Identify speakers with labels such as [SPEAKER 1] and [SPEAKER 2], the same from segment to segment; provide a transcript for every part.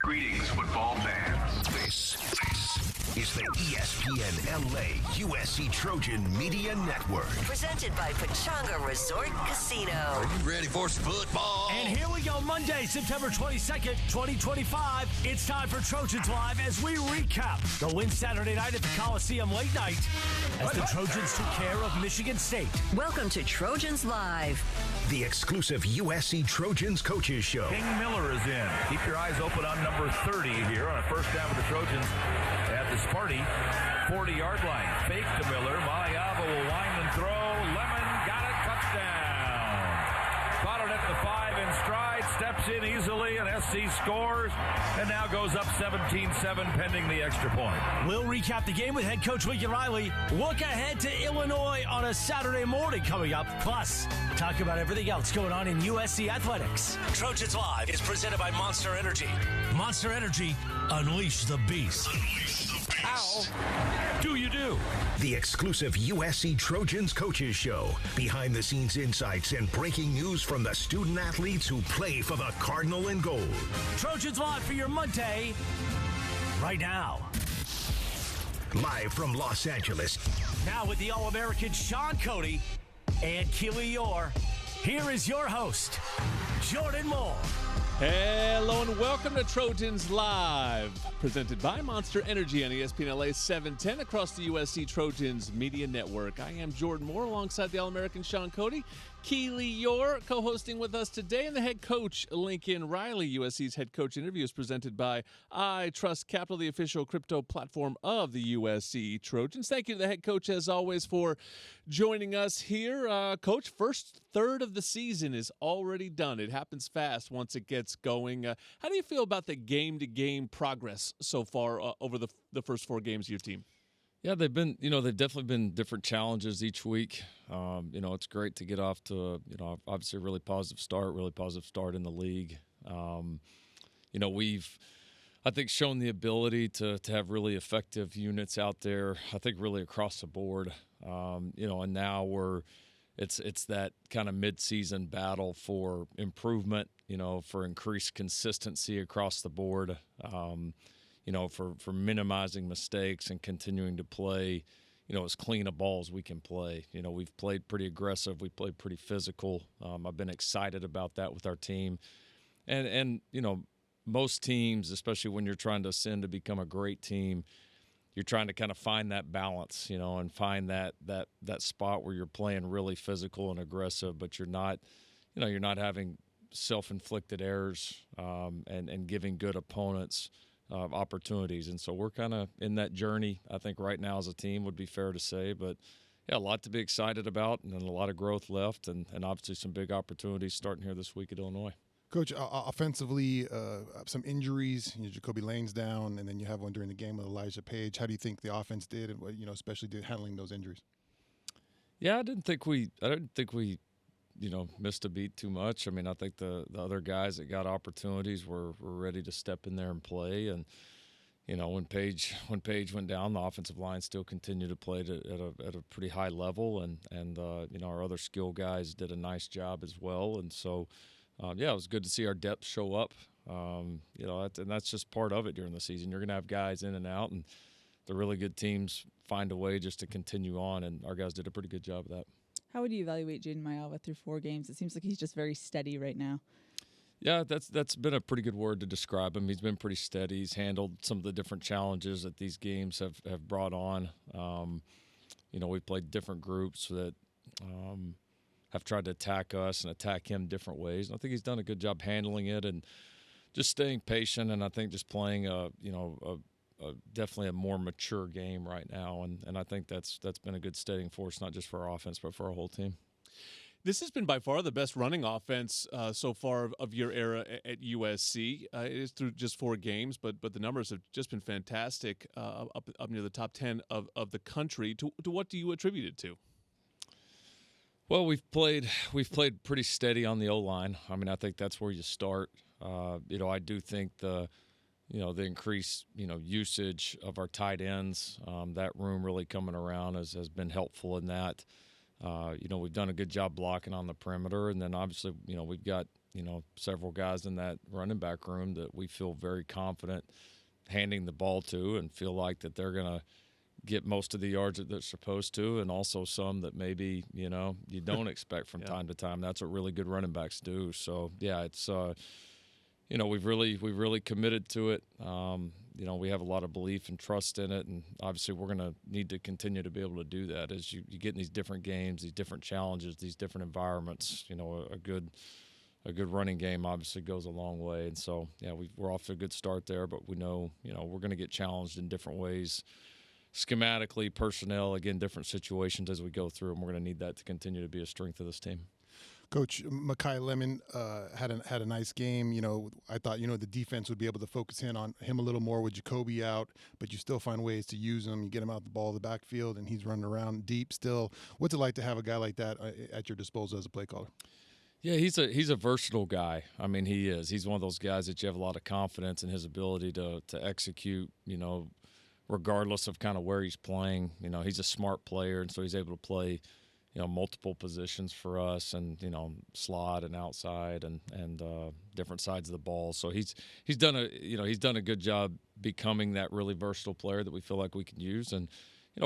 [SPEAKER 1] Greetings, football fans.
[SPEAKER 2] This is the ESPN LA USC Trojan Media Network.
[SPEAKER 3] Presented by Pechanga Resort Casino.
[SPEAKER 4] Are you ready for some football?
[SPEAKER 5] And here we go, Monday, September 22nd, 2025. It's time for Trojans Live as we recap the win Saturday night at the Coliseum late night as the Trojans took care of Michigan State.
[SPEAKER 3] Welcome to Trojans Live.
[SPEAKER 2] The exclusive USC Trojans Coaches Show.
[SPEAKER 6] King Miller is in. Keep your eyes open on number 30 here on a first down for the Trojans at the Sparty 40-yard line. Fake to Miller. Maliava will wind and throw. Lemon got it. Touchdown. Caught it at the 5 in stride. Steps in easily, and SC scores, and now goes up 17-7 pending the extra point.
[SPEAKER 5] We'll recap the game with head coach Lincoln Riley. Look ahead to Illinois on a Saturday morning coming up. Plus, talk about everything else going on in USC athletics. Trojans Live is presented by Monster Energy. Monster Energy, unleash the beast.
[SPEAKER 6] How do you do?
[SPEAKER 2] The exclusive USC Trojans Coaches Show. Behind-the-scenes insights and breaking news from the student athletes who play for the Cardinal and Gold.
[SPEAKER 5] Trojans Live for your Monday, right now.
[SPEAKER 2] Live from Los Angeles.
[SPEAKER 5] Now with the All-American Shaun Cody and Keely Eure, here is your host, Jordan Moore.
[SPEAKER 7] Hello and welcome to Trojans Live, presented by Monster Energy on ESPN LA 710 across the USC Trojans Media Network. I am Jordan Moore alongside the All-American Shaun Cody. Keely Eure co-hosting with us today, and the head coach, Lincoln Riley. USC's head coach interview is presented by I Trust Capital, the official crypto platform of the USC Trojans. Thank you to the head coach, as always, for joining us here. Coach, first third of the season is already done. It happens fast once it gets going. How do you feel about the game-to-game progress so far over the first 4 games of your team?
[SPEAKER 8] Yeah, they've definitely been different challenges each week. It's great to get off to, obviously a really positive start in the league. We've, I think, shown the ability to have really effective units out there, I think really across the board. And now it's that kind of mid-season battle for improvement, for increased consistency across the board. For minimizing mistakes and continuing to play, as clean a ball as we can play. We've played pretty aggressive. We played pretty physical. I've been excited about that with our team. And most teams, especially when you're trying to ascend to become a great team, you're trying to kind of find that balance, and find that spot where you're playing really physical and aggressive, but you're not having self-inflicted errors and giving good opponents opportunities. And so we're kind of in that journey, I think, right now as a team would be fair to say. But, yeah, a lot to be excited about and a lot of growth left and obviously some big opportunities starting here this week at Illinois.
[SPEAKER 9] Coach, offensively, some injuries. Jacoby Lane's down, and then you have one during the game with Elijah Page. How do you think the offense did, and especially handling those injuries? Yeah,
[SPEAKER 8] I didn't think we missed a beat too much. I mean, I think the other guys that got opportunities were ready to step in there and play. And, when Page went down, the offensive line still continued to play at a pretty high level. And our other skill guys did a nice job as well. And so, it was good to see our depth show up. And that's just part of it during the season. You're going to have guys in and out, and the really good teams find a way just to continue on. And our guys did a pretty good job of that.
[SPEAKER 10] How would you evaluate Jaden Maliava through 4 games? It seems like he's just very steady right now.
[SPEAKER 8] Yeah, that's been a pretty good word to describe him. He's been pretty steady. He's handled some of the different challenges that these games have brought on. We've played different groups that have tried to attack us and attack him different ways. And I think he's done a good job handling it and just staying patient. And I think just playing definitely a more mature game right now, and I think that's been a good steadying force, not just for our offense, but for our whole team.
[SPEAKER 7] This has been by far the best running offense so far of your era at USC. It is through just 4 games, but the numbers have just been fantastic, up near the top 10 of the country. To what do you attribute it to?
[SPEAKER 8] Well, we've played pretty steady on the O-line. I mean, I think that's where you start. I do think the increased, usage of our tight ends, that room really coming around has been helpful in that. We've done a good job blocking on the perimeter, and then obviously, we've got, several guys in that running back room that we feel very confident handing the ball to and feel like that they're going to get most of the yards that they're supposed to, and also some that maybe, you don't expect from time to time. That's what really good running backs do. So, yeah, it's we've really committed to it. We have a lot of belief and trust in it, and obviously we're going to need to continue to be able to do that as you get in these different games, these different challenges, these different environments. A good running game obviously goes a long way, and so we're off to a good start there. But we know we're going to get challenged in different ways, schematically, personnel, again, different situations as we go through, and we're going to need that to continue to be a strength of this team.
[SPEAKER 9] Coach, Mekhi Lemon had a nice game. I thought the defense would be able to focus in on him a little more with Jacoby out, but you still find ways to use him. You get him out the ball in the backfield, and he's running around deep still. What's it like to have a guy like that at your disposal as a play caller?
[SPEAKER 8] Yeah, he's a versatile guy. I mean, he is. He's one of those guys that you have a lot of confidence in his ability to execute. Regardless of kind of where he's playing. He's a smart player, and so he's able to play multiple positions for us, and slot and outside and different sides of the ball. So he's done a good job becoming that really versatile player that we feel like we can use. And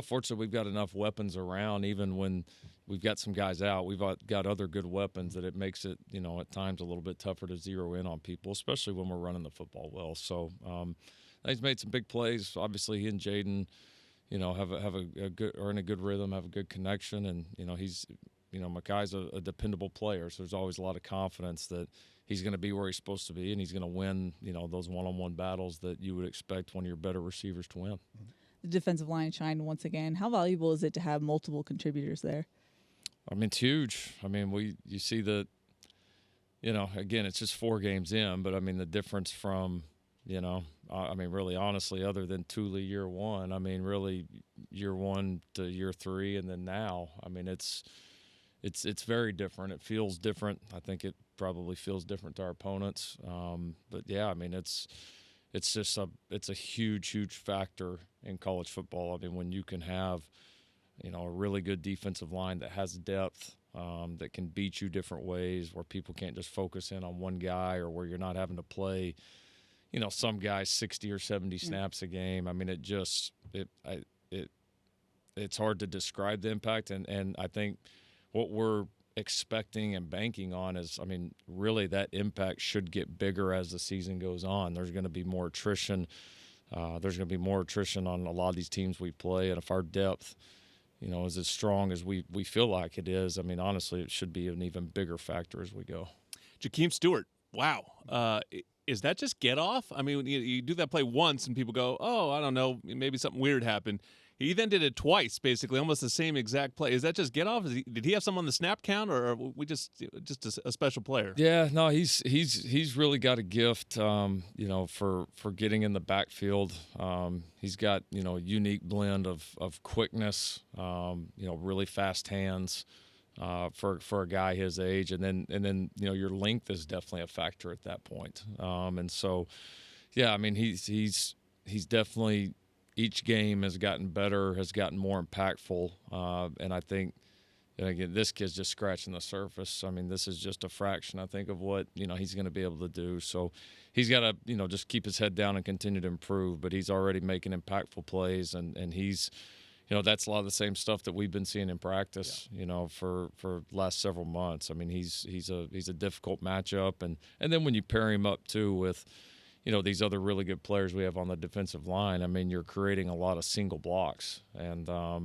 [SPEAKER 8] fortunately we've got enough weapons around. Even when we've got some guys out, we've got other good weapons that it makes it at times a little bit tougher to zero in on people, especially when we're running the football well. So he's made some big plays. Obviously he and Jaden have a good, are in a good rhythm, have a good connection, and he's Mekhi's a dependable player, so there's always a lot of confidence that he's going to be where he's supposed to be, and he's going to win those one-on-one battles that you would expect one of your better receivers to win.
[SPEAKER 10] The defensive line shined once again. How valuable is it to have multiple contributors there?
[SPEAKER 8] I mean, it's huge. I mean, you see that, again, it's just 4 games in, but I mean the difference from really, honestly, other than Thule year 1, I mean, really year 1 to year 3, and then now, I mean, it's very different. It feels different. I think it probably feels different to our opponents. But yeah, I mean, it's a huge factor in college football. I mean, when you can have, a really good defensive line that has depth, that can beat you different ways, where people can't just focus in on one guy, or where you're not having to play some guys 60 or 70 snaps a game. I mean, it's hard to describe the impact. And I think what we're expecting and banking on is, I mean, really that impact should get bigger as the season goes on. There's going to be more attrition. There's going to be more attrition on a lot of these teams we play. And if our depth, is as strong as we feel like it is, I mean, honestly, it should be an even bigger factor as we go.
[SPEAKER 7] Jakeem Stewart, wow. Is that just get off? I mean, you do that play once and people go, oh, I don't know, maybe something weird happened. He then did it twice, basically, almost the same exact play. Is that just get off? Did he have some on the snap count, or are we just a special player?
[SPEAKER 8] Yeah, no, he's really got a gift, for getting in the backfield. He's got a unique blend of quickness, really fast hands. For a guy his age, and then your length is definitely a factor at that point. And so, yeah, I mean he's definitely, each game has gotten better, has gotten more impactful, and I think, and again, this kid's just scratching the surface. I mean, this is just a fraction, I think, of what he's going to be able to do. So he's got to just keep his head down and continue to improve. But he's already making impactful plays, and he's. That's a lot of the same stuff that we've been seeing in practice, for last several months. I mean, he's a difficult matchup, and then when you pair him up too with, these other really good players we have on the defensive line, I mean, you're creating a lot of single blocks, and I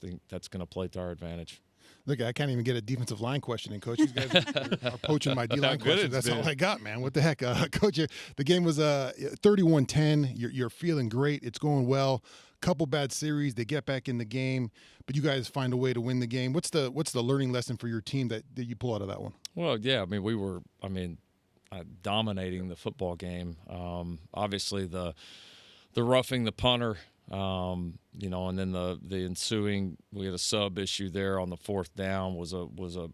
[SPEAKER 8] think that's going to play to our advantage.
[SPEAKER 9] Look, I can't even get a defensive line question in, Coach. These guys are poaching my D-line questions. That's all I got, man. What the heck? Coach, the game was 31-10. You're feeling great. It's going well. Couple bad series. They get back in the game, but you guys find a way to win the game. What's the learning lesson for your team that you pull out of that one?
[SPEAKER 8] Well, yeah, I mean, we were, dominating the football game. Obviously, the roughing the punter, and then the ensuing, we had a sub issue there on the 4th down was a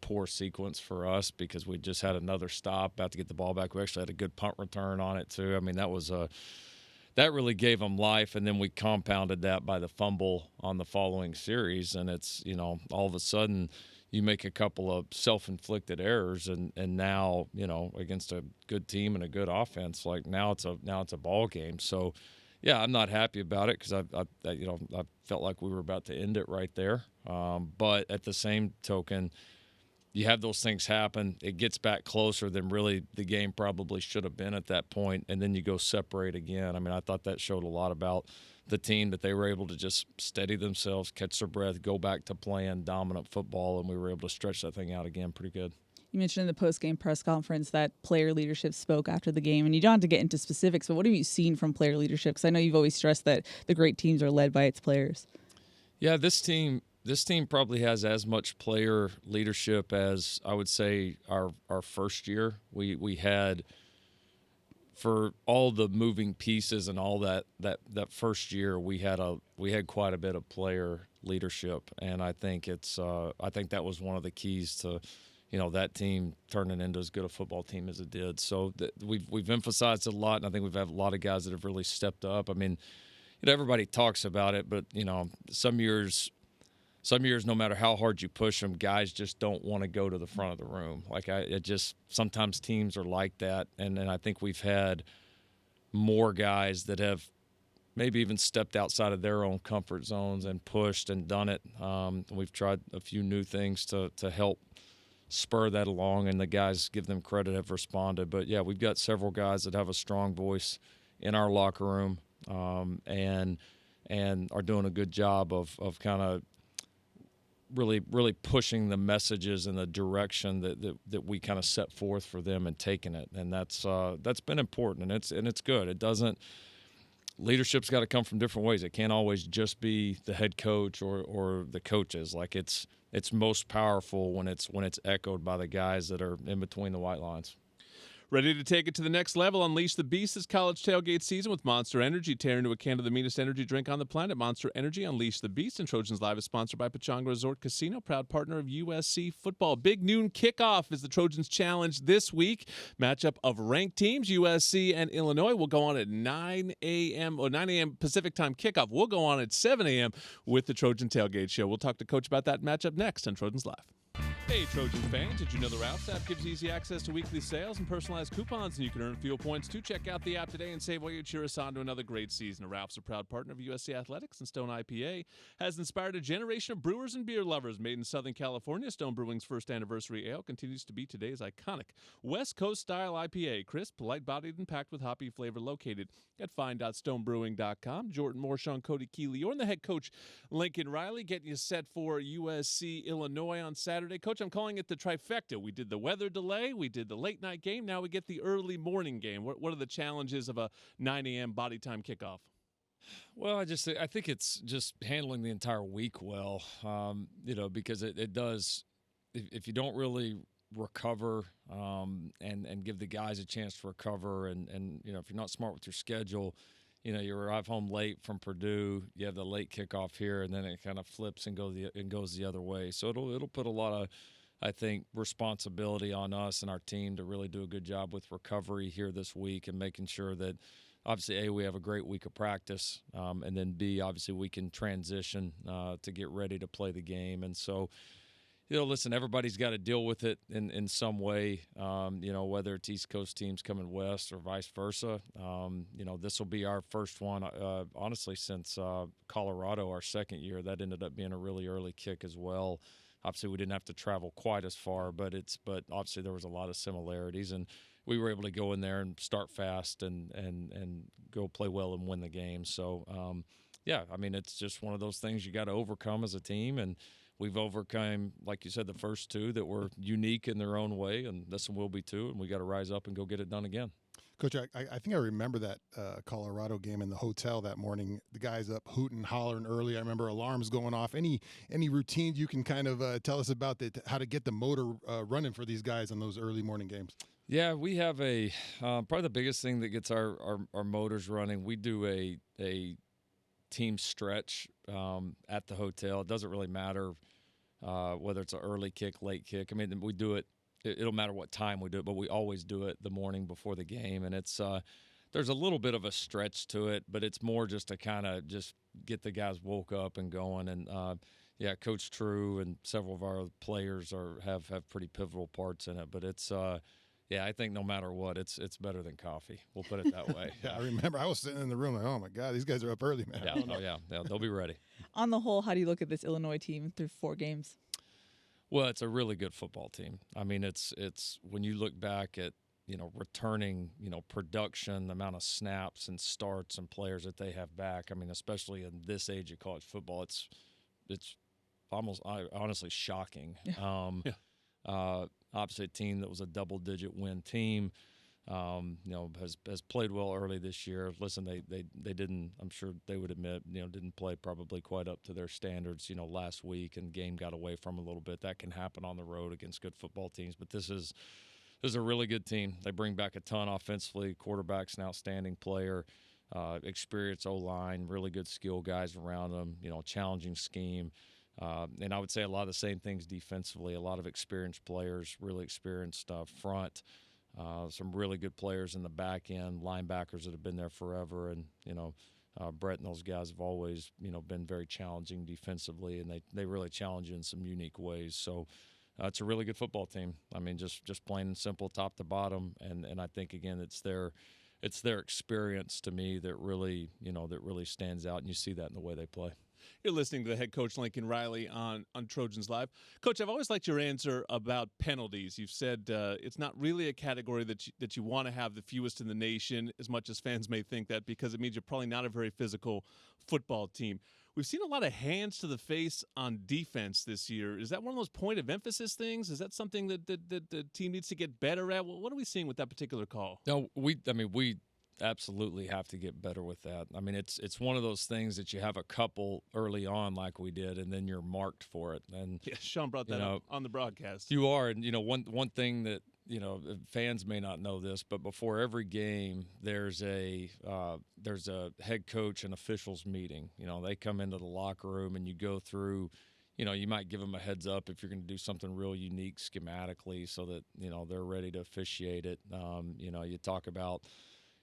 [SPEAKER 8] poor sequence for us, because we just had another stop, about to get the ball back. We actually had a good punt return on it too. I mean, that really gave them life, and then we compounded that by the fumble on the following series, and it's all of a sudden you make a couple of self-inflicted errors, and now, you know, against a good team and a good offense, like now it's a ball game. So, yeah, I'm not happy about it because I felt like we were about to end it right there. But at the same token, you have those things happen. It gets back closer than really the game probably should have been at that point, and then you go separate again. I mean, I thought that showed a lot about the team, that they were able to just steady themselves, catch their breath, go back to playing dominant football, and we were able to stretch that thing out again pretty good.
[SPEAKER 10] You mentioned in the post-game press conference that player leadership spoke after the game, and you don't have to get into specifics, but what have you seen from player leadership? Because I know you've always stressed that the great teams are led by its players.
[SPEAKER 8] Yeah, this team probably has as much player leadership as I would say our first year. We had, for all the moving pieces and all that first year, we had quite a bit of player leadership, and I think that was one of the keys to, you know, that team turning into as good a football team as it did. So we've emphasized it a lot, and I think we've had a lot of guys that have really stepped up. I mean, you know, everybody talks about it, but, you know, some years, no matter how hard you push them, guys just don't want to go to the front of the room. Like, sometimes teams are like that, and I think we've had more guys that have maybe even stepped outside of their own comfort zones and pushed and done it. We've tried a few new things to help spur that along, and the guys, give them credit, have responded. But, yeah, we've got several guys that have a strong voice in our locker room, and are doing a good job of kind of really pushing the messages in the direction that we kind of set forth for them and taking it. And that's been important, and it's good. Leadership's got to come from different ways. It can't always just be the head coach or the coaches. Like, it's most powerful when it's echoed by the guys that are in between the white lines.
[SPEAKER 7] Ready to take it to the next level? Unleash the Beast this college tailgate season with Monster Energy. Tear into a can of the meanest energy drink on the planet. Monster Energy, Unleash the Beast. And Trojans Live is sponsored by Pechanga Resort Casino, proud partner of USC football. Big noon kickoff is the Trojans Challenge this week. Matchup of ranked teams, USC and Illinois, will go on at 9 a.m. Pacific time kickoff. We'll go on at 7 a.m. with the Trojan Tailgate Show. We'll talk to Coach about that matchup next on Trojans Live. Hey, Trojan fans, did you know the Ralph's app gives easy access to weekly sales and personalized coupons, and you can earn fuel points too? Check out the app today and save while you cheer us on to another great season. Ralph's, a proud partner of USC Athletics, and Stone IPA has inspired a generation of brewers and beer lovers. Made in Southern California, Stone Brewing's first anniversary ale continues to be today's iconic West Coast style IPA. Crisp, light-bodied, and packed with hoppy flavor, located at fine.stonebrewing.com. Jordan Moore, Shaun Cody, Keely, and the head coach, Lincoln Riley, getting you set for USC Illinois on Saturday. Coach, I'm calling it the trifecta. We did the weather delay, we did the late night game, now we get the early morning game. What are the challenges of a 9 a.m. body time kickoff?
[SPEAKER 8] Well, I think it's just handling the entire week well, because it does, if you don't really recover and give the guys a chance to recover, and if you're not smart with your schedule, you arrive home late from Purdue, you have the late kickoff here, and then it kind of flips and goes the other way. So it'll put a lot of, I think, responsibility on us and our team to really do a good job with recovery here this week, and making sure that, obviously, A, we have a great week of practice, and then B, obviously we can transition to get ready to play the game. And so, listen, everybody's got to deal with it in some way, whether it's East Coast teams coming west or vice versa. This will be our first one, honestly, since Colorado, our second year. That ended up being a really early kick as well. Obviously, we didn't have to travel quite as far, but obviously there was a lot of similarities, and we were able to go in there and start fast and go play well and win the game. So, it's just one of those things you got to overcome as a team, and we've overcome, like you said, the first two that were unique in their own way, and this one will be too, and we got to rise up and go get it done again.
[SPEAKER 9] Coach, I think I remember that Colorado game in the hotel that morning. The guys up hooting, hollering early. I remember alarms going off. Any routines you can kind of tell us about how to get the motor running for these guys on those early morning games?
[SPEAKER 8] Yeah, we have probably the biggest thing that gets our motors running. We do a team stretch at the hotel. It doesn't really matter whether it's an early kick, late kick. I mean, we do it. It'll matter what time we do it, but we always do it the morning before the game. And it's there's a little bit of a stretch to it, but it's more just to kind of just get the guys woke up and going. And, yeah, Coach True and several of our players have pretty pivotal parts in it. But it's yeah, I think no matter what, it's better than coffee. We'll put it that way.
[SPEAKER 9] Yeah, I remember I was sitting in the room like, oh my God, these guys are up early, man.
[SPEAKER 8] Yeah, they'll be ready.
[SPEAKER 10] On the whole, how do you look at this Illinois team through 4 games?
[SPEAKER 8] Well, it's a really good football team. I mean, it's when you look back at returning production, the amount of snaps and starts and players that they have back. I mean, especially in this age of college football, it's almost honestly shocking. Obviously, a team that was a double-digit win team, has played well early this year. Listen, they didn't. I'm sure they would admit, didn't play probably quite up to their standards, last week, and game got away from them a little bit. That can happen on the road against good football teams, but this is a really good team. They bring back a ton offensively. Quarterback's an outstanding player. Experienced O-line, really good skill guys around them. Challenging scheme. And I would say a lot of the same things defensively. A lot of experienced players, really experienced front. Some really good players in the back end, linebackers that have been there forever. And, Brett and those guys have always, been very challenging defensively, and they really challenge you in some unique ways. So it's a really good football team. I mean, just plain and simple, top to bottom. And I think, again, it's their experience to me that really stands out, and you see that in the way they play.
[SPEAKER 7] You're listening to the head coach, Lincoln Riley, on Trojans Live. Coach, I've always liked your answer about penalties. You've said it's not really a category that you want to have the fewest in the nation, as much as fans may think that, because it means you're probably not a very physical football team. We've seen a lot of hands to the face on defense this year. Is that one of those point of emphasis things? Is that something that the team needs to get better at? What are we seeing with that particular call?
[SPEAKER 8] No, we absolutely have to get better with that. I mean, it's one of those things that you have a couple early on like we did, and then you're marked for it. And
[SPEAKER 7] yeah, Shaun brought that up on the broadcast.
[SPEAKER 8] You are, and one thing that fans may not know this, but before every game, there's a head coach and officials meeting. They come into the locker room, and you go through. You might give them a heads up if you're going to do something real unique schematically, so that they're ready to officiate it. You talk about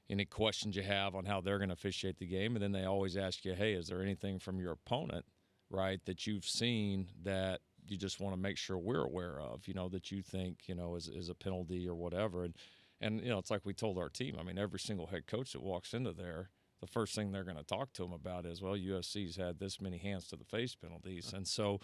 [SPEAKER 8] any questions you have on how they're going to officiate the game. And then they always ask you, hey, is there anything from your opponent, right, that you've seen that you just want to make sure we're aware of, that you think, is a penalty or whatever. And it's like we told our team. I mean, every single head coach that walks into there, the first thing they're going to talk to them about is, well, USC's had this many hands to the face penalties. And so,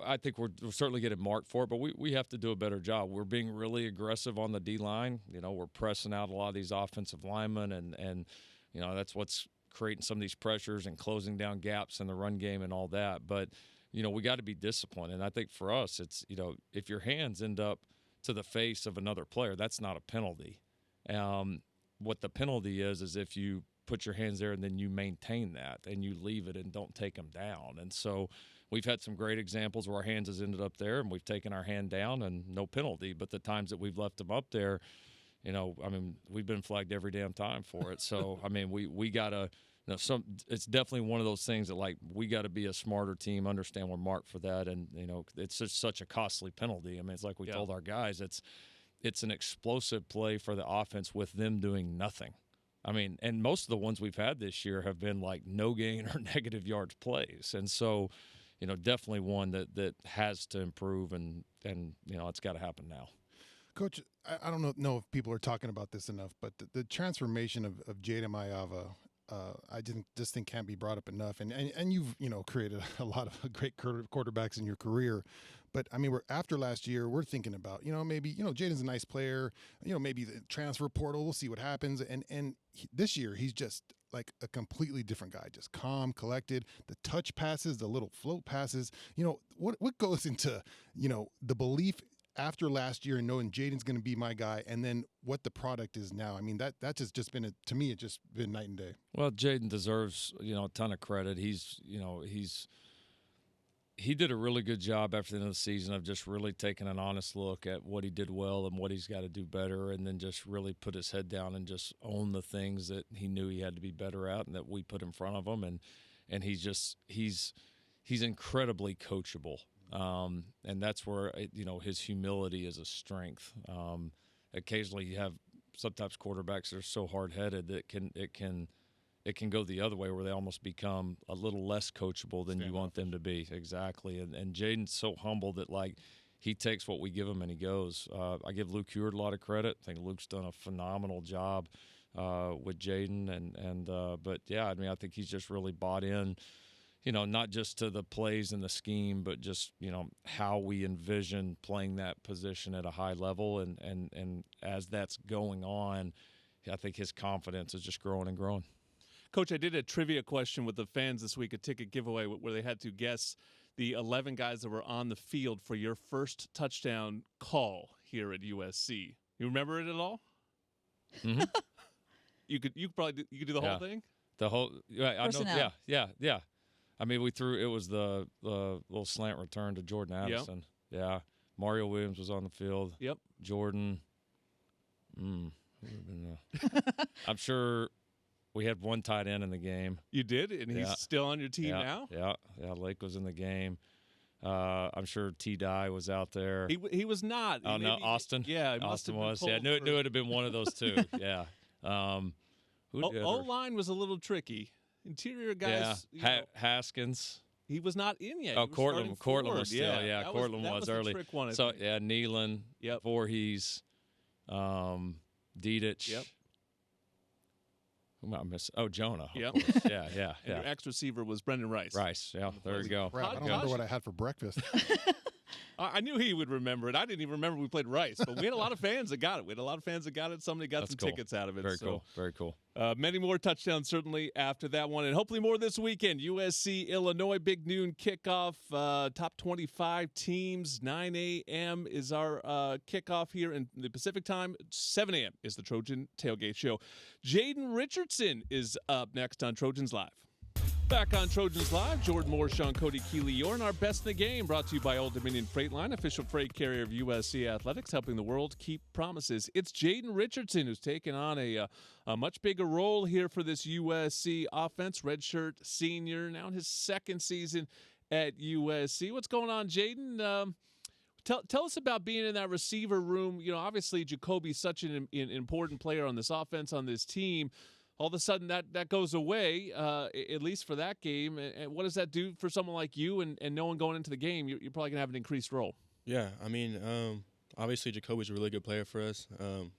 [SPEAKER 8] I think we're certainly getting marked for it, but we have to do a better job. We're being really aggressive on the D-line. We're pressing out a lot of these offensive linemen, and that's what's creating some of these pressures and closing down gaps in the run game and all that. But, we got to be disciplined. And I think for us, it's, if your hands end up to the face of another player, that's not a penalty. What the penalty is if you put your hands there and then you maintain that and you leave it and don't take them down. And so we've had some great examples where our hands has ended up there and we've taken our hand down and no penalty. But the times that we've left them up there, we've been flagged every damn time for it. So, we got to it's definitely one of those things that, we got to be a smarter team, understand we're marked for that. And, it's just such a costly penalty. It's like we told our guys, it's an explosive play for the offense with them doing nothing. And most of the ones we've had this year have been no gain or negative yards plays. And so, definitely one that has to improve, and it's got to happen now.
[SPEAKER 9] Coach, I don't know if people are talking about this enough, but the transformation of Jaden Richardson, I just think can't be brought up enough. And you've created a lot of great quarterbacks in your career, but we're after last year. We're thinking about maybe Jaden's a nice player. Maybe the transfer portal. We'll see what happens. And this year he's just like a completely different guy. Just calm, collected. The touch passes, the little float passes. What goes into the belief after last year and knowing Jaden's going to be my guy, and then what the product is now. That has just been to me, it's just been night and day.
[SPEAKER 8] Well, Jaden deserves a ton of credit. He did a really good job after the end of the season of just really taking an honest look at what he did well and what he's got to do better, and then just really put his head down and just own the things that he knew he had to be better at and that we put in front of him. And he's incredibly coachable. And that's where, his humility is a strength. Occasionally you have sometimes quarterbacks that are so hard-headed that it can it can go the other way where they almost become a little less coachable than you want them to be. Exactly. And Jaden's so humble that, like, he takes what we give him and he goes. I give Luke Eure a lot of credit. I think Luke's done a phenomenal job with Jaden. But, yeah, I mean, I think he's just really bought in, not just to the plays and the scheme, but just, how we envision playing that position at a high level. And as that's going on, I think his confidence is just growing and growing.
[SPEAKER 7] Coach, I did a trivia question with the fans this week, a ticket giveaway where they had to guess the 11 guys that were on the field for your first touchdown call here at USC. You remember it at all?
[SPEAKER 8] Mm-hmm.
[SPEAKER 7] You could do the whole thing?
[SPEAKER 8] The whole
[SPEAKER 10] Personnel.
[SPEAKER 8] I know, yeah. I mean, it was the little slant return to Jordan Addison. Yep. Yeah. Mario Williams was on the field.
[SPEAKER 7] Yep.
[SPEAKER 8] Jordan. I'm sure we had one tight end in the game.
[SPEAKER 7] You did? And he's still on your team now?
[SPEAKER 8] Yeah. Lake was in the game. I'm sure T-Dye was out there.
[SPEAKER 7] He was not.
[SPEAKER 8] Oh, no, Austin?
[SPEAKER 7] Yeah,
[SPEAKER 8] Austin was. Yeah, I knew it would have been one of those two. Yeah.
[SPEAKER 7] O-line was a little tricky. Interior guys.
[SPEAKER 8] Yeah. Haskins.
[SPEAKER 7] He was not in yet.
[SPEAKER 8] Oh, Cortland was still. Yeah, Cortland was early.
[SPEAKER 7] Trick one,
[SPEAKER 8] so, yeah, Nealon, Voorhees, Dedich.
[SPEAKER 7] Yep.
[SPEAKER 8] Who am I missing? Oh, Jonah.
[SPEAKER 7] Yep.
[SPEAKER 8] Yeah.
[SPEAKER 7] And your ex-receiver was Brendan Rice.
[SPEAKER 8] Yeah, there you go.
[SPEAKER 9] Crap, I don't remember what I had for breakfast.
[SPEAKER 7] I knew he would remember it. I didn't even remember we played Rice, but we had a lot of fans that got it. Somebody got some tickets out of it.
[SPEAKER 8] Very cool.
[SPEAKER 7] Many more touchdowns certainly after that one, and hopefully more this weekend. USC, Illinois, big noon kickoff. Top 25 teams. 9 a.m. is our kickoff here in the Pacific time. 7 a.m. is the Trojan Tailgate Show. Jaden Richardson is up next on Trojans Live. Back on Trojans Live, Jordan Moore, Shaun Cody, Keely, Eure, and our Best in the Game, brought to you by Old Dominion Freight Line, official freight carrier of USC Athletics, helping the world keep promises. It's Jaden Richardson who's taken on a much bigger role here for this USC offense. Redshirt senior, now in his second season at USC. What's going on, Jaden? Tell us about being in that receiver room. Obviously Jacoby's such an important player on this offense, on this team. All of a sudden that goes away, at least for that game. And what does that do for someone like you and no one going into the game? You're probably going to have an increased role.
[SPEAKER 11] Yeah, I mean, obviously Jacoby's a really good player for us,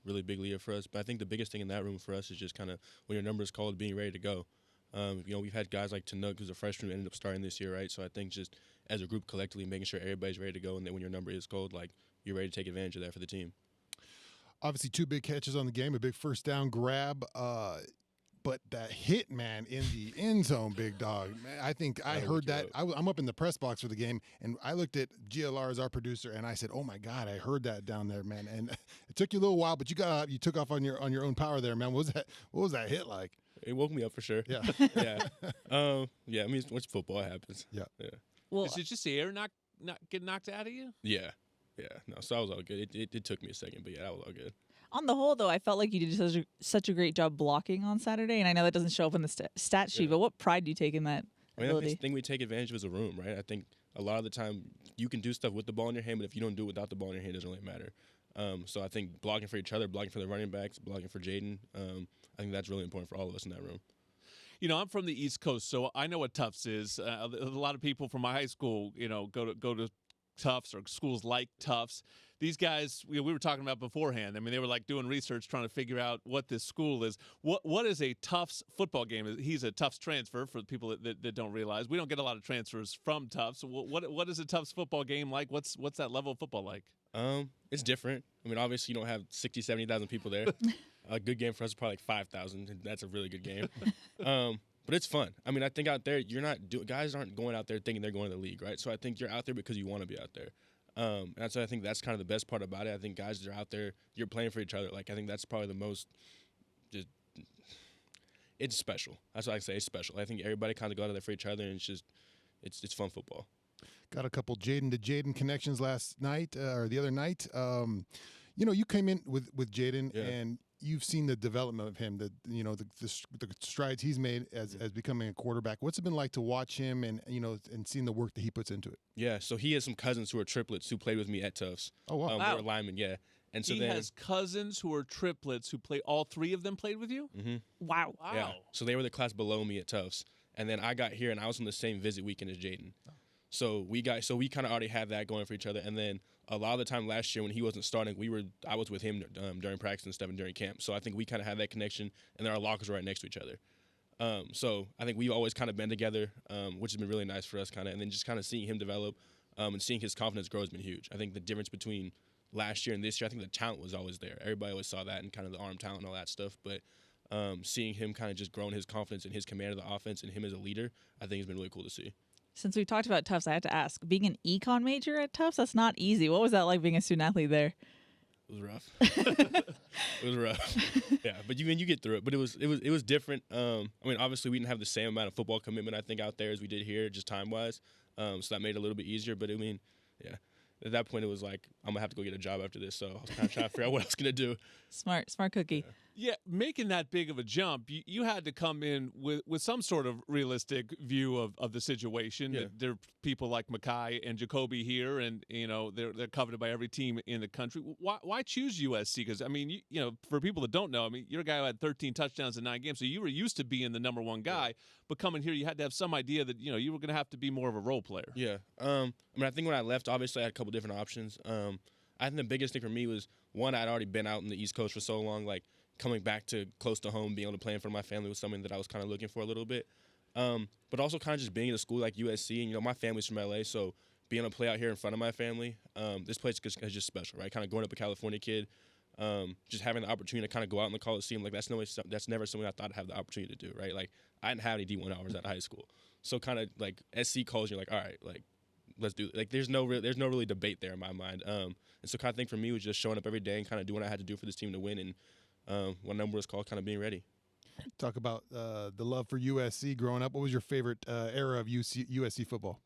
[SPEAKER 11] really big leader for us. But I think the biggest thing in that room for us is just kind of when your number is called, being ready to go. We've had guys like Tanuk, who's a freshman, who ended up starting this year, right? So I think just as a group collectively making sure everybody's ready to go, and then when your number is called, like, you're ready to take advantage of that for the team.
[SPEAKER 9] Obviously 2 big catches on the game, a big first down grab. But that hit, man, in the end zone, big dog. Man, I think I heard that. I'm up in the press box for the game, and I looked at GLR as our producer, and I said, "Oh my God, I heard that down there, man." And it took you a little while, but you got up, you took off on your own power there, man. What was that hit like?
[SPEAKER 11] It woke me up for sure.
[SPEAKER 9] Yeah,
[SPEAKER 11] yeah. I mean, it's football, it happens.
[SPEAKER 9] Yeah.
[SPEAKER 10] Well,
[SPEAKER 7] is it just the air not get knocked out of you?
[SPEAKER 11] Yeah. No, so I was all good. It took me a second, but yeah, that was all good.
[SPEAKER 10] on the whole, though, I felt like you did such a great job blocking on Saturday, and I know that doesn't show up in the stat sheet, but what pride do you take in that ability?
[SPEAKER 11] I think we take advantage of as a room, right? I think a lot of the time you can do stuff with the ball in your hand, but if you don't do it without the ball in your hand, it doesn't really matter. So I think blocking for each other, blocking for the running backs, blocking for Jaden, I think that's really important for all of us in that room.
[SPEAKER 7] You know, I'm from the East Coast, so I know what Tufts is. A lot of people from my high school, you know, go to Tufts or schools like Tufts. These guys, we were talking about beforehand. I mean, they were like doing research, trying to figure out what this school is. What is a Tufts football game? He's a Tufts transfer for the people that don't realize. We don't get a lot of transfers from Tufts. What is a Tufts football game like? What's that level of football like?
[SPEAKER 11] It's different. I mean, obviously you don't have 60,000, 70,000 people there. A good game for us is probably like 5,000, and that's a really good game. But it's fun. I mean, I think out there, guys aren't going out there thinking they're going to the league, right? So I think you're out there because you want to be out there. And so I think that's kind of the best part about it. I think guys that are out there, you're playing for each other. Like, I think that's probably the most it's special. That's what I say, it's special. I think everybody kind of go out there for each other, and it's fun football. Got
[SPEAKER 9] a couple Jaden to Jaden connections last night or the other night. You came in with Jaden, and you've seen the development of him, the strides he's made as becoming a quarterback. What's it been like to watch him and seeing the work that he puts into it?
[SPEAKER 11] Yeah, so he has some cousins who are triplets who played with me at Tufts.
[SPEAKER 9] Oh, wow.
[SPEAKER 11] They were linemen, yeah. And so
[SPEAKER 7] he has cousins who are triplets who play. All three of them played with you?
[SPEAKER 11] Mm-hmm.
[SPEAKER 10] Wow.
[SPEAKER 11] Yeah. So they were the class below me at Tufts. And then I got here, and I was on the same visit weekend as Jaden. So we kind of already had that going for each other. And then a lot of the time last year when he wasn't starting, I was with him during practice and stuff and during camp. So I think we kind of had that connection, and then our lockers were right next to each other. So I think we've always kind of been together, which has been really nice for us kind of. And then just kind of seeing him develop and seeing his confidence grow has been huge. I think the difference between last year and this year, I think the talent was always there. Everybody always saw that and kind of the arm talent and all that stuff. But seeing him kind of just grow in his confidence and his command of the offense and him as a leader, I think has been really cool to see.
[SPEAKER 10] Since we talked about Tufts, I had to ask, being an econ major at Tufts, that's not easy. What was that like being a student athlete there?
[SPEAKER 11] It was rough. It was rough. Yeah, but you get through it. But it was different. I mean, obviously we didn't have the same amount of football commitment I think out there as we did here, just time wise. So that made it a little bit easier. But I mean, yeah. At that point, it was like, I'm going to have to go get a job after this. So I was kind of trying to figure out what I was going to do.
[SPEAKER 10] Smart cookie.
[SPEAKER 7] Yeah, making that big of a jump, you had to come in with some sort of realistic view of the situation.
[SPEAKER 11] Yeah.
[SPEAKER 7] There are people like Mackay and Jacoby here, and they're coveted by every team in the country. Why choose USC? Because I mean, for people that don't know, I mean, you're a guy who had 13 touchdowns in 9 games, so you were used to being the number one guy. Yeah. But coming here, you had to have some idea that you were going to have to be more of a role player.
[SPEAKER 11] Yeah. I mean, I think when I left, obviously I had a couple different options. I think the biggest thing for me was one, I'd already been out in the East Coast for so long, like. Coming back to close to home, being able to play in front of my family was something that I was kind of looking for a little bit. But also kind of just being in a school like USC, and my family's from LA, so being able to play out here in front of my family, this place is just special, right? Kind of growing up a California kid, just having the opportunity to kind of go out in the Coliseum, like that's never something I thought I'd have the opportunity to do, right? Like I didn't have any D1 hours out of high school, so kind of like SC calls you, like all right, like let's do it. Like there's no really debate there in my mind, and so kind of thing for me was just showing up every day and kind of doing what I had to do for this team to win, and one number was called kind of being ready.
[SPEAKER 9] Talk about the love for USC growing up. What was your favorite era of USC football?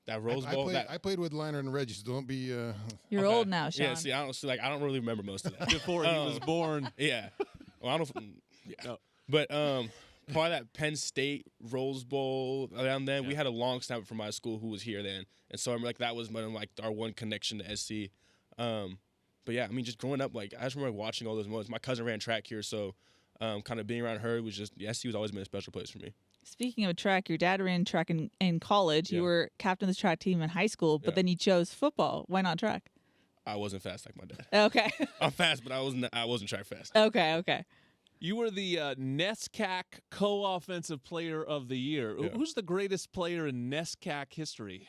[SPEAKER 11] That Rose Bowl.
[SPEAKER 9] I played with Liner and Reggie, so don't be.
[SPEAKER 10] You're old now, Shaun.
[SPEAKER 11] Yeah, see, I don't really remember most of that
[SPEAKER 7] before he was born.
[SPEAKER 11] Yeah, well, I don't. Yeah, no. But part of that Penn State Rose Bowl around then, we had a long snapper from my school who was here then, and so I'm like that was like our one connection to SC. But yeah, I mean, just growing up, like I just remember watching all those moments. My cousin ran track here, so kind of being around her was just SC was always been a special place for me.
[SPEAKER 10] Speaking of track, your dad ran track in college. Yeah. You were captain of the track team in high school, but then you chose football. Why not track?
[SPEAKER 11] I wasn't fast like my dad.
[SPEAKER 10] Okay.
[SPEAKER 11] I'm fast, but I wasn't track fast.
[SPEAKER 10] Okay.
[SPEAKER 7] You were the NESCAC co-offensive player of the year. Yeah. Who's the greatest player in NESCAC history?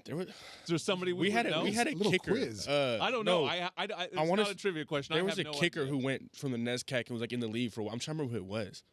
[SPEAKER 7] Is there somebody
[SPEAKER 11] we had a kicker.
[SPEAKER 9] Quiz.
[SPEAKER 7] I don't know. It's not a trivia question.
[SPEAKER 11] There was a kicker who went from the NESCAC and was like in the league for a while. I'm trying to remember who it was.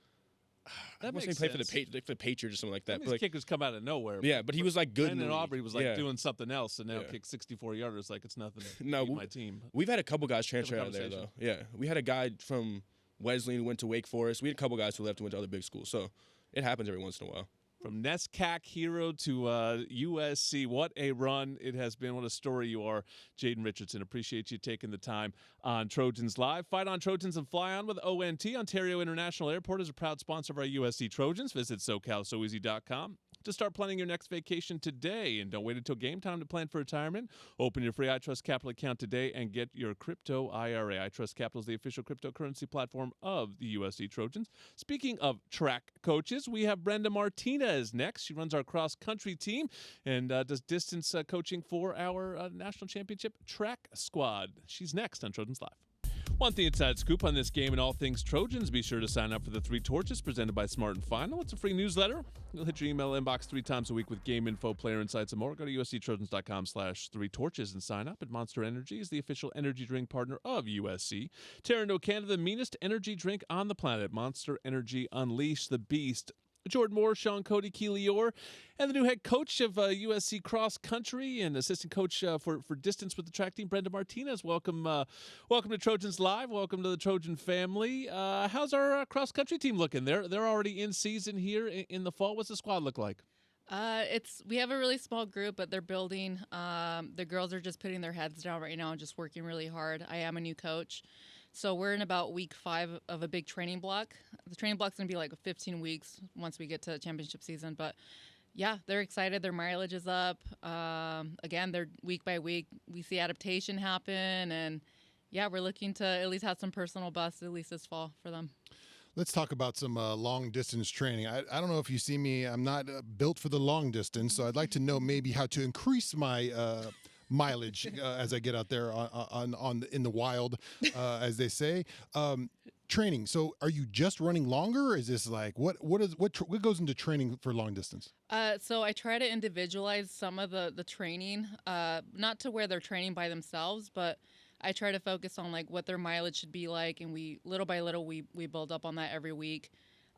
[SPEAKER 7] That makes sense.
[SPEAKER 11] He played for the Patriots or something like that.
[SPEAKER 7] These kickers come out of nowhere.
[SPEAKER 11] Yeah, but he was like good.
[SPEAKER 7] And Aubrey was like doing something else, and now kicked 64 yarders like it's nothing. To beat my team.
[SPEAKER 11] We've had a couple guys transfer out of there though. Yeah, we had a guy from Wesleyan who went to Wake Forest. We had a couple guys who left and went to other big schools. So it happens every once in a while.
[SPEAKER 7] From NESCAC hero to USC, what a run it has been. What a story you are, Jaden Richardson. Appreciate you taking the time on Trojans Live. Fight on Trojans and fly on with ONT. Ontario International Airport is a proud sponsor of our USC Trojans. Visit SoCalSoEasy.com to start planning your next vacation today. And don't wait until game time to plan for retirement. Open your free iTrust Capital account today and get your crypto IRA. iTrust Capital is the official cryptocurrency platform of the USC Trojans. Speaking of track coaches, we have Brenda Martinez next. She runs our cross-country team and does distance coaching for our national championship track squad. She's next on Trojans Live. Want the inside scoop on this game and all things Trojans? Be sure to sign up for the 3 Torches presented by Smart and Final. It's a free newsletter. You'll hit your email inbox 3 times a week with game info, player insights, and more. Go to usctrojans.com/3torches and sign up. And Monster Energy is the official energy drink partner of USC. Tear into Canada, the meanest energy drink on the planet. Monster Energy, unleash the beast. Jordan Moore, Shaun Cody, Keely, Eure, and the new head coach of USC cross country and assistant coach for distance with the track team, Brenda Martinez. Welcome to Trojans Live. Welcome to the Trojan family. How's our cross country team looking? They're already in season here in the fall. What's the squad look like?
[SPEAKER 12] We have a really small group, but they're building. The girls are just putting their heads down right now and just working really hard. I am a new coach. So we're in about week 5 of a big training block. The training block's going to be like 15 weeks once we get to championship season. But Yeah, they're excited. Their mileage is up. Again, they're week by week. We see adaptation happen, and yeah, we're looking to at least have some personal bests at least this fall for them.
[SPEAKER 9] Let's talk about some long distance training. I don't know if you see me. I'm not built for the long distance, so I'd like to know maybe how to increase my mileage as I get out there in the wild, as they say. Training. So, are you just running longer? Or is this like what goes into training for long distance?
[SPEAKER 12] So I try to individualize some of the training, not to where they're training by themselves, but I try to focus on like what their mileage should be like, and we little by little we build up on that every week.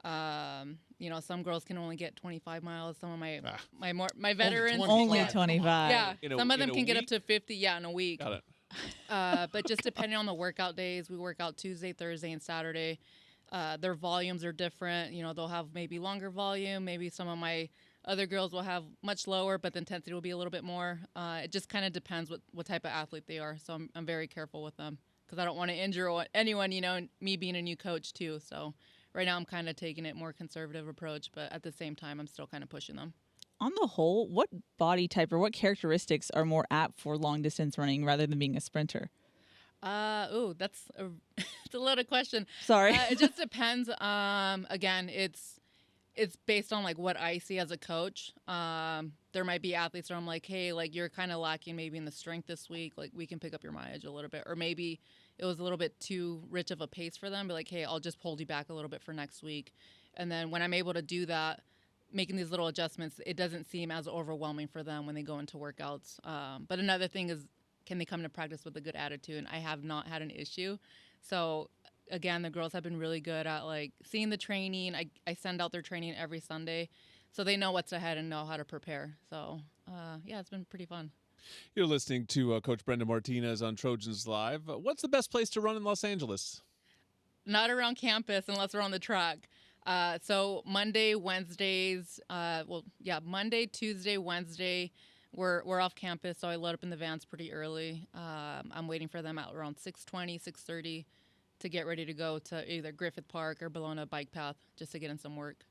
[SPEAKER 12] Some girls can only get 25 miles. Some of my veterans
[SPEAKER 10] only 25.
[SPEAKER 12] Yeah, some of them can get up to 50. Yeah, in a week.
[SPEAKER 7] Got it.
[SPEAKER 12] But just depending on the workout days, we work out Tuesday, Thursday, and Saturday. Their volumes are different. They'll have maybe longer volume. Maybe some of my other girls will have much lower, but the intensity will be a little bit more. It just kind of depends what type of athlete they are. So I'm very careful with them because I don't want to injure anyone, me being a new coach too. So right now I'm kind of taking it more conservative approach, but at the same time, I'm still kind of pushing them.
[SPEAKER 10] On the whole, what body type or what characteristics are more apt for long distance running rather than being a sprinter?
[SPEAKER 12] That's it's a loaded question.
[SPEAKER 10] Sorry.
[SPEAKER 12] It just depends. Again, it's based on like what I see as a coach. There might be athletes where I'm like, hey, like you're kind of lacking maybe in the strength this week. Like we can pick up your mileage a little bit, or maybe it was a little bit too rich of a pace for them. Be like, hey, I'll just hold you back a little bit for next week. And then when I'm able to do that, making these little adjustments, it doesn't seem as overwhelming for them when they go into workouts. But another thing is, can they come to practice with a good attitude? And I have not had an issue. So again, the girls have been really good at like seeing the training. I send out their training every Sunday, so they know what's ahead and know how to prepare. So it's been pretty fun.
[SPEAKER 7] You're listening to Coach Brenda Martinez on Trojans Live. What's the best place to run in Los Angeles?
[SPEAKER 12] Not around campus unless we're on the track. So Monday, Wednesdays, Monday, Tuesday, Wednesday, we're off campus, so I load up in the vans pretty early. I'm waiting for them at around 6:20, 6:30 to get ready to go to either Griffith Park or Bologna Bike Path just to get in some work.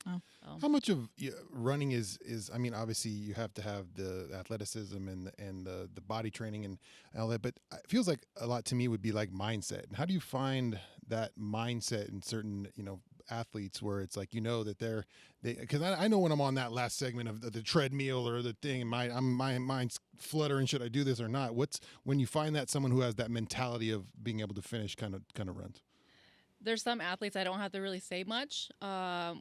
[SPEAKER 10] Oh.
[SPEAKER 9] How much of running is I mean, obviously you have to have the athleticism and the body training and all that, but it feels like a lot to me would be like mindset. And how do you find that mindset in certain, athletes where it's like, that because I know when I'm on that last segment of the treadmill or the thing, my mind's fluttering, should I do this or not? What's when you find that someone who has that mentality of being able to finish kind of runs?
[SPEAKER 12] There's some athletes I don't have to really say much,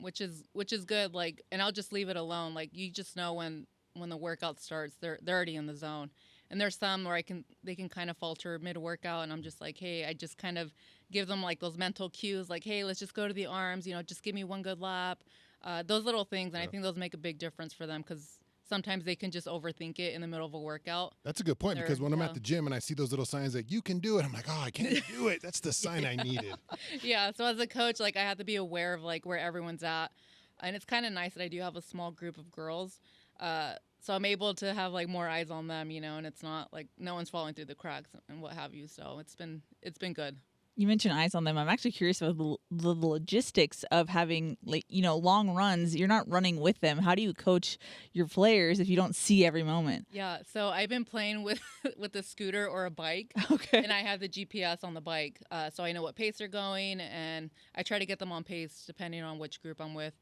[SPEAKER 12] which is good. Like, and I'll just leave it alone. Like, you just know when the workout starts, they're already in the zone. And there's some where they can kind of falter mid workout, and I'm just like, hey, I just kind of give them like those mental cues, like, hey, let's just go to the arms, just give me one good lap. Those little things, and I think those make a big difference for them because sometimes they can just overthink it in the middle of a workout.
[SPEAKER 9] That's a good point because when I'm at the gym and I see those little signs like, you can do it, I'm like, oh, I can't do it. That's the sign I needed.
[SPEAKER 12] Yeah, so as a coach, like I have to be aware of like where everyone's at. And it's kind of nice that I do have a small group of girls. So I'm able to have like more eyes on them, and it's not like no one's falling through the cracks and what have you. So it's been good.
[SPEAKER 10] You mentioned eyes on them. I'm actually curious about the logistics of having long runs. You're not running with them. How do you coach your players if you don't see every moment?
[SPEAKER 12] Yeah, so I've been playing with a scooter or a bike.
[SPEAKER 10] Okay.
[SPEAKER 12] And I have the GPS on the bike, so I know what pace they're going, and I try to get them on pace depending on which group I'm with.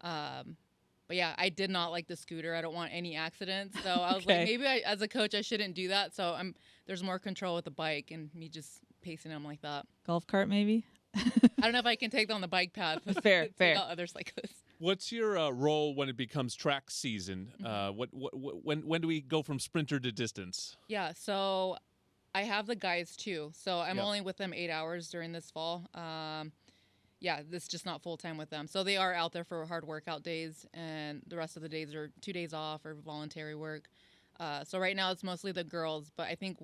[SPEAKER 12] But yeah, I did not like the scooter. I don't want any accidents. So I was like, maybe as a coach, I shouldn't do that. So there's more control with the bike and me just pacing them like that.
[SPEAKER 10] Golf cart, maybe?
[SPEAKER 12] I don't know if I can take them on the bike path.
[SPEAKER 10] Fair.
[SPEAKER 12] Other cyclists.
[SPEAKER 7] What's your role when it becomes track season? When do we go from sprinter to distance?
[SPEAKER 12] Yeah, so I have the guys too. So I'm only with them 8 hours during this fall. This is just not full-time with them. So they are out there for hard workout days, and the rest of the days are 2 days off or voluntary work. So right now it's mostly the girls, but I think,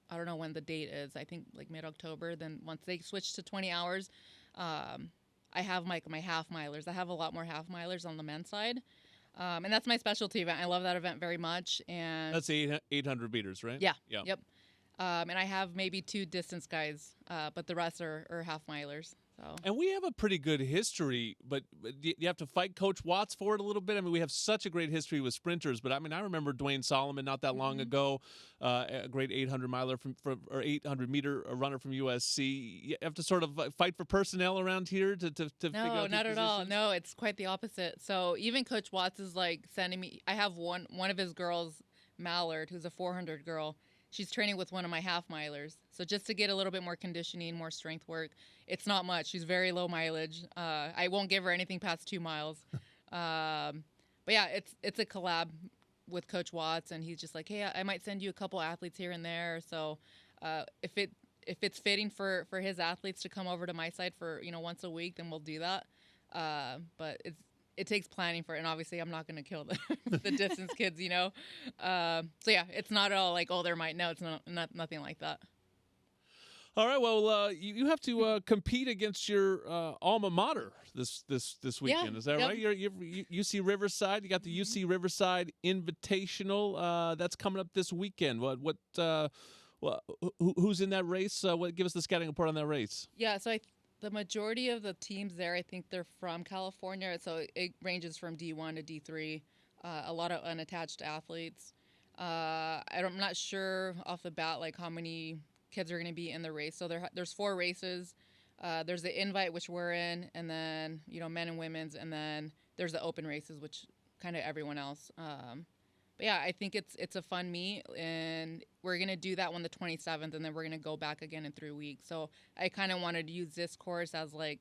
[SPEAKER 12] I don't know when the date is. I think like mid-October. Then once they switch to 20 hours, I have my half-milers. I have a lot more half-milers on the men's side. And that's my specialty event. I love that event very much. And
[SPEAKER 7] that's 800 meters, right?
[SPEAKER 12] Yeah. Yep. And I have maybe 2 distance guys, but the rest are half-milers. So.
[SPEAKER 7] And we have a pretty good history, but you have to fight Coach Watts for it a little bit. I mean, we have such a great history with sprinters, but I mean, I remember Dwayne Solomon not that long ago, a great 800 miler or 800 meter runner from USC. You have to sort of fight for personnel around here to figure out.
[SPEAKER 12] No, not at all. No, it's quite the opposite. So even Coach Watts is like sending me. I have one of his girls, Mallard, who's a 400 girl. She's training with one of my half milers. So just to get a little bit more conditioning, more strength work. It's not much. She's very low mileage. I won't give her anything past 2 miles. But yeah, it's a collab with Coach Watts, and he's just like, hey, I might send you a couple athletes here and there. So if it's fitting for his athletes to come over to my side for once a week, then we'll do that. But it takes planning for it, and obviously I'm not going to kill the distance kids, So yeah, it's not at all like, oh, there might. No, it's not nothing like that.
[SPEAKER 7] All right, well, you have to compete against your alma mater this weekend.
[SPEAKER 12] Yeah,
[SPEAKER 7] Is that right? You're UC Riverside. You got the UC Riverside Invitational that's coming up this weekend. Who's in that race? Give us the scouting report on that race.
[SPEAKER 12] Yeah, so the majority of the teams there, I think they're from California. So it ranges from D1 to D3. A lot of unattached athletes. I'm not sure off the bat like how many kids are going to be in the race. So there's 4 races. There's the invite, which we're in, and then men and women's, and then there's the open races, which kind of everyone else. But yeah, I think it's a fun meet, and we're gonna do that one the 27th, and then we're gonna go back again in 3 weeks. So I kind of wanted to use this course as a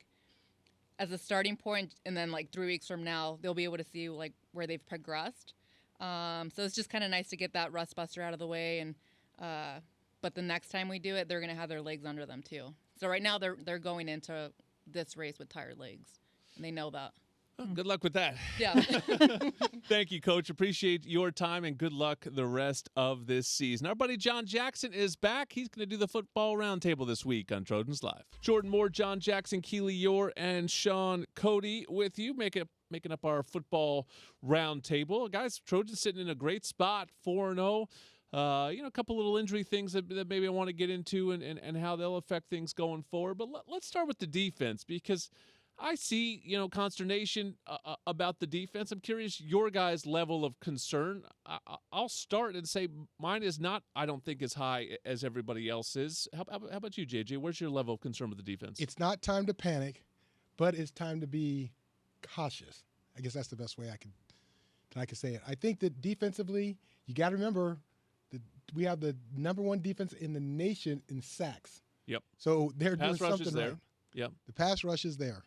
[SPEAKER 12] starting point, and then like 3 weeks from now they'll be able to see like where they've progressed. So it's just kind of nice to get that rust buster out of the way, and but the next time we do it, they're going to have their legs under them too. So right now they're going into this race with tired legs, and they know that.
[SPEAKER 7] Oh, good luck with that.
[SPEAKER 12] Yeah.
[SPEAKER 7] Thank you, Coach. Appreciate your time, and good luck the rest of this season. Our buddy John Jackson is back. He's going to do the Football Roundtable this week on Trojans Live. Jordan Moore, John Jackson, Keely Eure, and Shaun Cody with you, making up our Football Roundtable. Guys, Trojans sitting in a great spot, 4-0. A couple little injury things that maybe I want to get into and how they'll affect things going forward. But let's start with the defense, because I see, consternation about the defense. I'm curious your guys' level of concern. I'll start and say mine is not, I don't think, as high as everybody else is. How about you, JJ? Where's your level of concern with the defense?
[SPEAKER 9] It's not time to panic, but it's time to be cautious. I guess that's the best way I can say it. I think that defensively, you got to remember – we have the number 1 defense in the nation in sacks.
[SPEAKER 7] Yep.
[SPEAKER 9] So they're
[SPEAKER 7] pass
[SPEAKER 9] doing something
[SPEAKER 7] there.
[SPEAKER 9] right.
[SPEAKER 7] Yep.
[SPEAKER 9] The pass rush is there.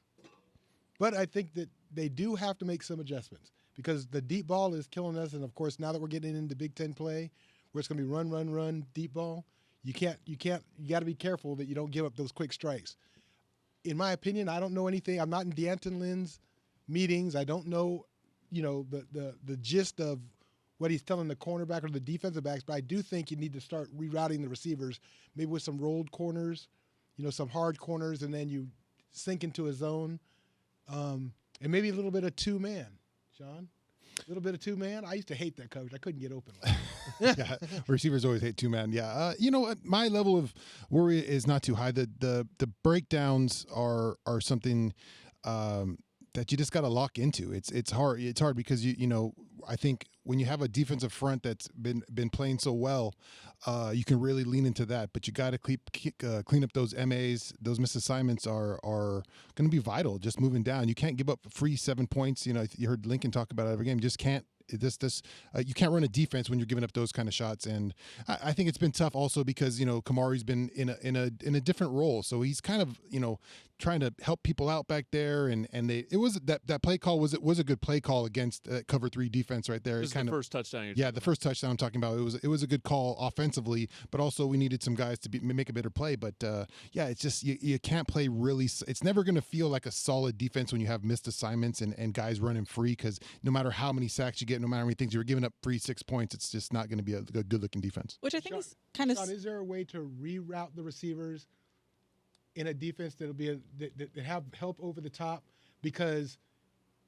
[SPEAKER 9] But I think that they do have to make some adjustments, because the deep ball is killing us. And, of course, now that we're getting into Big Ten play, where it's going to be run, deep ball, you got to be careful that you don't give up those quick strikes. In my opinion, I don't know anything. I'm not in D'Anton Lynn's meetings. I don't know, the gist of what he's telling the cornerback or the defensive backs, but I do think you need to start rerouting the receivers, maybe with some rolled corners, some hard corners, and then you sink into a zone, and maybe a little bit of 2-man, Shaun. A little bit of 2-man. I used to hate that coach. I couldn't get open. Yeah, receivers always hate 2-man. Yeah, you know what? My level of worry is not too high. The breakdowns are something that you just got to lock into. It's hard. It's hard because I think when you have a defensive front that's been playing so well, you can really lean into that. But you got to clean up those MAs. Those missed assignments are going to be vital. Just moving down, you can't give up free 7 points. You heard Lincoln talk about it every game. You just can't. You can't run a defense when you're giving up those kind of shots, and I think it's been tough also because Kamari's been in a different role, so he's kind of trying to help people out back there, and that play call was a good play call against cover 3 defense right there.
[SPEAKER 7] This is the first touchdown.
[SPEAKER 9] The first touchdown I'm talking about. It was a good call offensively, but also we needed some guys to make a better play. But it's just you can't play really. It's never going to feel like a solid defense when you have missed assignments and guys running free, because no matter how many sacks you get, no matter how many things you're giving up free 6 points, it's just not going to be a good-looking defense.
[SPEAKER 10] Which I think is kind of.
[SPEAKER 9] Is there a way to reroute the receivers in a defense that'll be that have help over the top? Because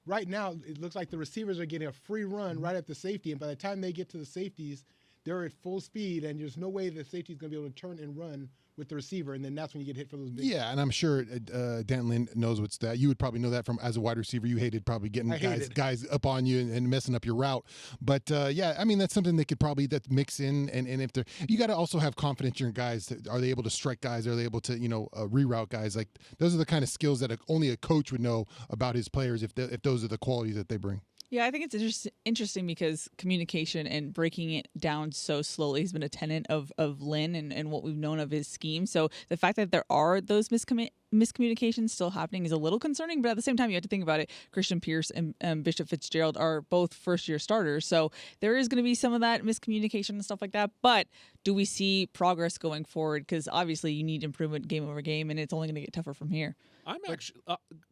[SPEAKER 9] right now it looks like the receivers are getting a free run right at the safety, and by the time they get to the safeties, they're at full speed, and there's no way the safety is going to be able to turn and run
[SPEAKER 13] with the receiver, and then that's when you get hit for those big.
[SPEAKER 9] Yeah, and I'm sure Dan Lynn knows what's that. You would probably know that from as a wide receiver. You hated probably getting guys up on you and messing up your route. But yeah, I mean that's something they could probably mix in. And if they're, you got to also have confidence in your guys. Are they able to strike guys? Are they able to reroute guys? Like those are the kind of skills that only a coach would know about his players if those are the qualities that they bring.
[SPEAKER 10] Yeah, I think it's interesting because communication and breaking it down so slowly has been a tenet of Lynn and what we've known of his scheme. So the fact that there are those miscommunications still happening is a little concerning, but at the same time, you have to think about it. Christian Pierce and Bishop Fitzgerald are both first-year starters, so there is going to be some of that miscommunication and stuff like that. But do we see progress going forward? Because obviously you need improvement game over game, and it's only going to get tougher from here.
[SPEAKER 7] I'm actually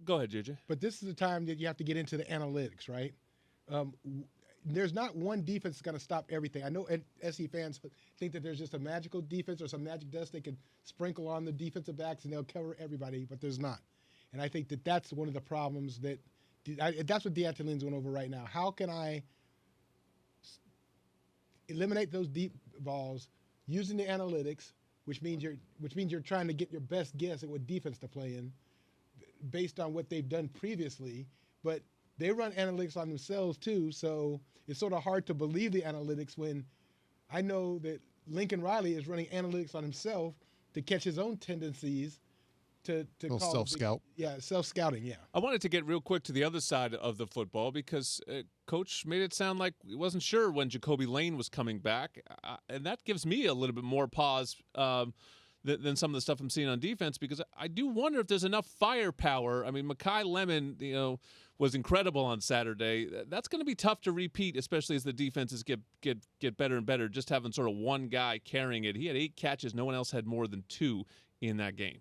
[SPEAKER 7] go ahead, JJ.
[SPEAKER 13] But this is the time that you have to get into the analytics, right? There's not one defense that's going to stop everything. I know SC fans think that there's just a magical defense or some magic dust they can sprinkle on the defensive backs and they'll cover everybody, but there's not. And I think that that's one of the problems that's what D'Anton's went over right now. How can I eliminate those deep balls using the analytics, which means you're trying to get your best guess at what defense to play in based on what they've done previously, but they run analytics on themselves too, so it's sort of hard to believe the analytics when I know that Lincoln Riley is running analytics on himself to catch his own tendencies to call
[SPEAKER 9] self-scout.
[SPEAKER 13] Yeah, self-scouting, yeah.
[SPEAKER 7] I wanted to get real quick to the other side of the football because Coach made it sound like he wasn't sure when Jacoby Lane was coming back, and that gives me a little bit more pause than some of the stuff I'm seeing on defense because I do wonder if there's enough firepower. I mean, Mekhi Lemon, was incredible on Saturday. That's going to be tough to repeat, especially as the defenses get better and better. Just having sort of one guy carrying it. He had 8 catches. No one else had more than 2 in that game.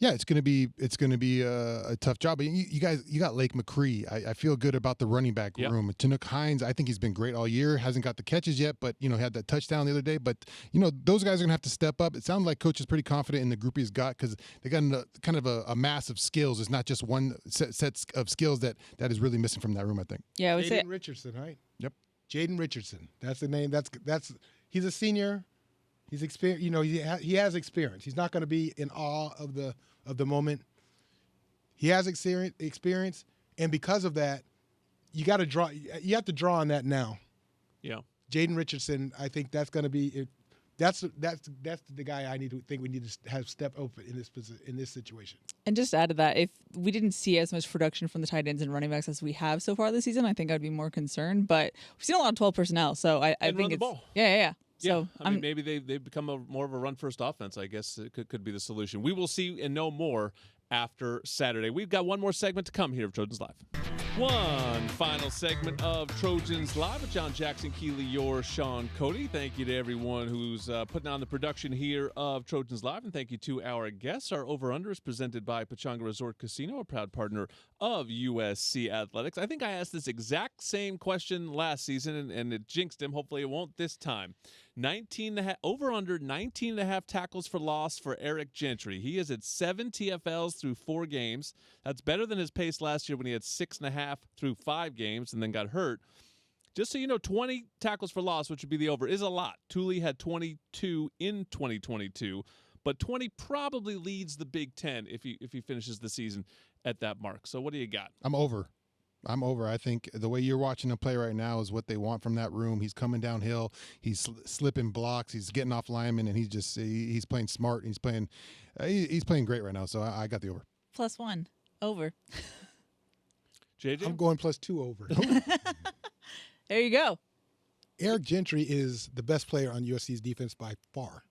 [SPEAKER 9] Yeah, it's gonna be a tough job. But you got Lake McCree. I feel good about the running back room. Tanook Hines, I think he's been great all year. Hasn't got the catches yet, but had that touchdown the other day. But those guys are gonna have to step up. It sounds like Coach is pretty confident in the group he's got because they got kind of a mass of skills. It's not just one set of skills that is really missing from that room. I think.
[SPEAKER 10] Yeah, I would say
[SPEAKER 13] Jaden Richardson, right?
[SPEAKER 9] Yep.
[SPEAKER 13] Jaden Richardson. That's the name. That's he's a senior. He's experienced. He has experience. He's not going to be in awe of the moment. He has experience, and because of that, you got to draw. You have to draw on that now.
[SPEAKER 7] Yeah.
[SPEAKER 13] Jaden Richardson. I think that's going to be. That's the guy I think we need to have step up in this situation.
[SPEAKER 10] And just to add to that, if we didn't see as much production from the tight ends and running backs as we have so far this season, I think I'd be more concerned. But we've seen a lot of 12 personnel, so I think
[SPEAKER 7] run the
[SPEAKER 10] it's
[SPEAKER 7] ball.
[SPEAKER 10] Yeah.
[SPEAKER 7] So I mean, maybe they become more of a run-first offense. I guess it could be the solution. We will see and know more after Saturday. We've got one more segment to come here of Trojans Live. One final segment of Trojans Live with John Jackson, Keely, Eure, Shaun Cody. Thank you to everyone who's putting on the production here of Trojans Live, and thank you to our guests. Our over-under is presented by Pechanga Resort Casino, a proud partner of USC Athletics. I think I asked this exact same question last season, and it jinxed him. Hopefully it won't this time. Over-under 19.5 tackles for loss for Eric Gentry. He is at 7 TFLs through 4 games. That's better than his pace last year when he had 6.5 through 5 games and then got hurt. Just so you know, 20 tackles for loss, which would be the over, is a lot. Thule had 22 in 2022, but 20 probably leads the Big Ten if he finishes the season at that mark. So what do you got?
[SPEAKER 9] I'm over. I think the way you're watching him play right now is what they want from that room. He's coming downhill. He's slipping blocks. He's getting off linemen, and he's playing smart. He's playing great right now. So I got the over.
[SPEAKER 10] +1 over.
[SPEAKER 7] JJ?
[SPEAKER 13] I'm going +2 over.
[SPEAKER 10] There you go.
[SPEAKER 13] Eric Gentry is the best player on USC's defense by far.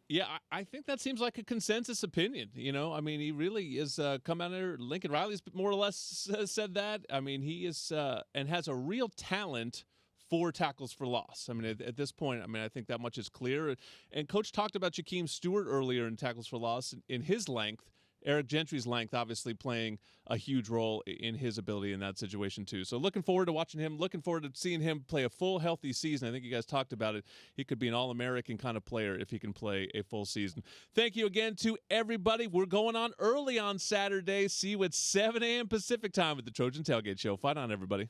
[SPEAKER 7] Yeah, I think that seems like a consensus opinion. I mean, he really is come out there. Lincoln Riley's more or less said that. I mean, he is and has a real talent for tackles for loss. I mean, at this point, I think that much is clear. And Coach talked about Jakeem Stewart earlier in tackles for loss in his length. Eric Gentry's length obviously playing a huge role in his ability in that situation too. So looking forward to watching him, looking forward to seeing him play a full healthy season. I think you guys talked about it. He could be an All-American kind of player if he can play a full season. Thank you again to everybody. We're going on early on Saturday. See you at 7 a.m. Pacific time with the Trojan Tailgate Show. Fight on, everybody.